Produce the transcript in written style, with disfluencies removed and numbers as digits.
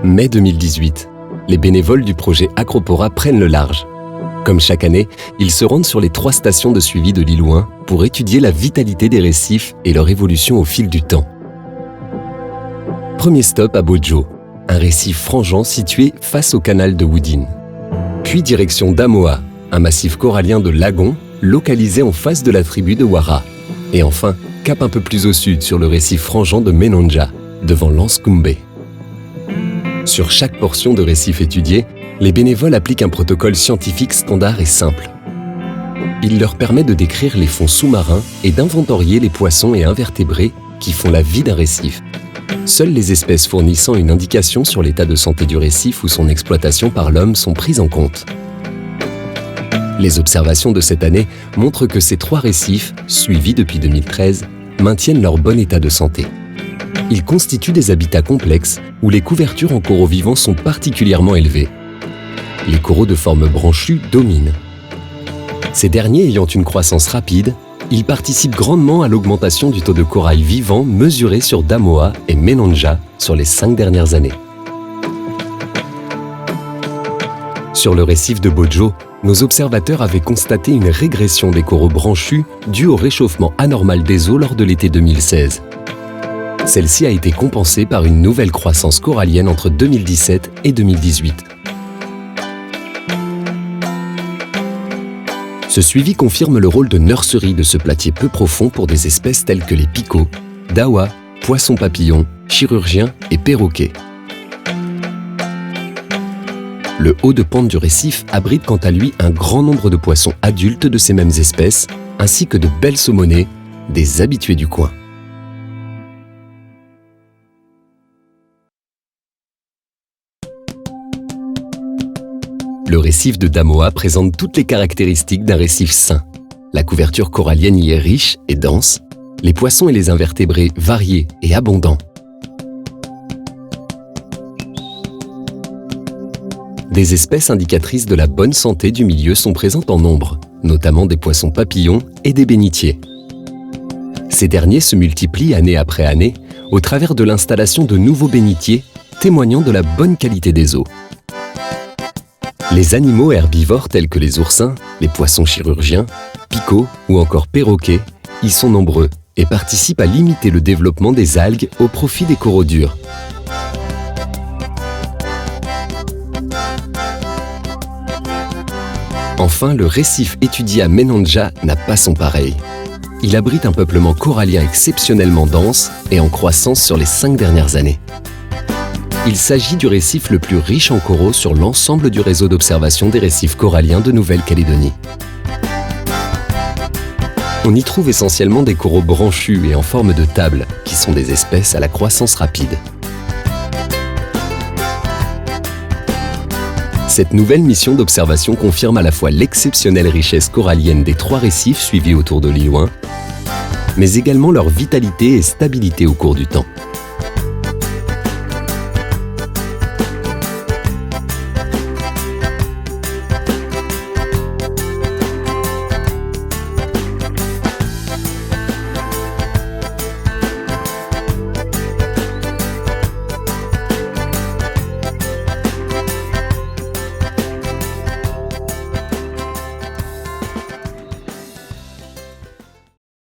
Mai 2018, les bénévoles du projet Acropora prennent le large. Comme chaque année, ils se rendent sur les 3 stations de suivi de l'île Ouin pour étudier la vitalité des récifs et leur évolution au fil du temps. Premier stop à Bodjo, un récif frangeant situé face au canal de Woodin. Puis direction Damoa, un massif corallien de lagons localisé en face de la tribu de Wara. Et enfin, cap un peu plus au sud sur le récif frangeant de Menonja, devant Lanscombe. Sur chaque portion de récif étudié, les bénévoles appliquent un protocole scientifique standard et simple. Il leur permet de décrire les fonds sous-marins et d'inventorier les poissons et invertébrés qui font la vie d'un récif. Seules les espèces fournissant une indication sur l'état de santé du récif ou son exploitation par l'homme sont prises en compte. Les observations de cette année montrent que ces 3 récifs, suivis depuis 2013, maintiennent leur bon état de santé. Ils constituent des habitats complexes où les couvertures en coraux vivants sont particulièrement élevées. Les coraux de forme branchue dominent. Ces derniers ayant une croissance rapide, ils participent grandement à l'augmentation du taux de corail vivant mesuré sur Damoa et Menonja sur les 5 dernières années. Sur le récif de Bodjo, nos observateurs avaient constaté une régression des coraux branchus due au réchauffement anormal des eaux lors de l'été 2016. Celle-ci a été compensée par une nouvelle croissance corallienne entre 2017 et 2018. Ce suivi confirme le rôle de nurserie de ce platier peu profond pour des espèces telles que les picots, dawas, poissons papillons, chirurgiens et perroquets. Le haut de pente du récif abrite quant à lui un grand nombre de poissons adultes de ces mêmes espèces, ainsi que de belles saumonées, des habitués du coin. Le récif de Damoa présente toutes les caractéristiques d'un récif sain. La couverture corallienne y est riche et dense, les poissons et les invertébrés variés et abondants. Des espèces indicatrices de la bonne santé du milieu sont présentes en nombre, notamment des poissons papillons et des bénitiers. Ces derniers se multiplient année après année au travers de l'installation de nouveaux bénitiers témoignant de la bonne qualité des eaux. Les animaux herbivores tels que les oursins, les poissons chirurgiens, picots ou encore perroquets y sont nombreux et participent à limiter le développement des algues au profit des coraux durs. Enfin, le récif étudié à Menonja n'a pas son pareil. Il abrite un peuplement corallien exceptionnellement dense et en croissance sur les 5 dernières années. Il s'agit du récif le plus riche en coraux sur l'ensemble du réseau d'observation des récifs coralliens de Nouvelle-Calédonie. On y trouve essentiellement des coraux branchus et en forme de table, qui sont des espèces à la croissance rapide. Cette nouvelle mission d'observation confirme à la fois l'exceptionnelle richesse corallienne des 3 récifs suivis autour de l'île Ouin, mais également leur vitalité et stabilité au cours du temps.